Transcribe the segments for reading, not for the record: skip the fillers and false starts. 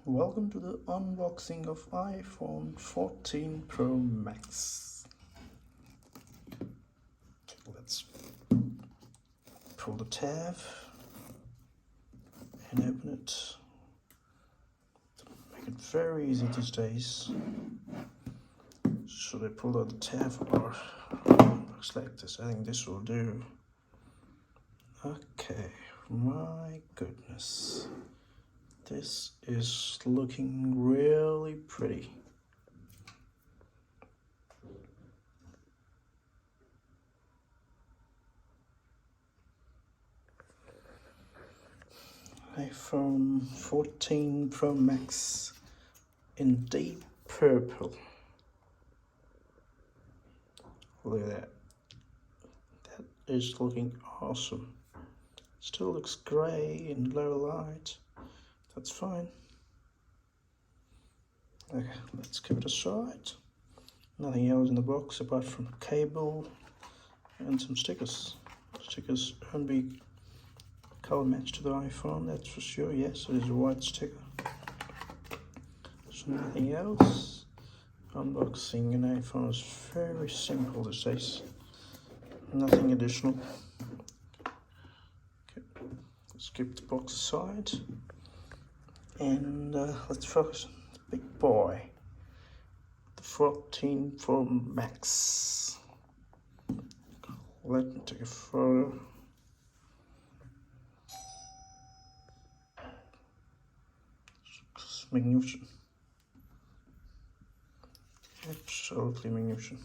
Welcome to the unboxing of iPhone 14 Pro Max. Let's pull the tab and open it. Make it very easy these days. Should I pull out the tab or looks like this? I think this will do. Okay, my goodness. This is looking really pretty. iPhone 14 Pro Max in deep purple. Look at that. That is looking awesome. Still looks grey in low light. That's fine. Okay, let's give it a shot. Nothing else in the box apart from cable and some stickers. Stickers won't be color matched to the iPhone, that's for sure. Yes, it is a white sticker. So nothing else. Unboxing an iPhone is very simple these days. Nothing additional. Okay, let's keep the box aside. And let's focus on the big boy, the 14 Pro Max. Let me take a photo. It's magnificent. Absolutely magnificent.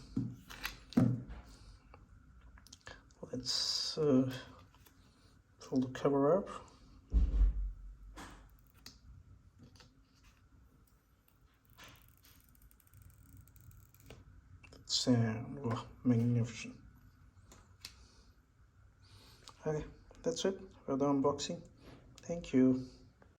Let's pull the cover up. Sound, oh, magnificent. Okay, that's it for the unboxing. Thank you.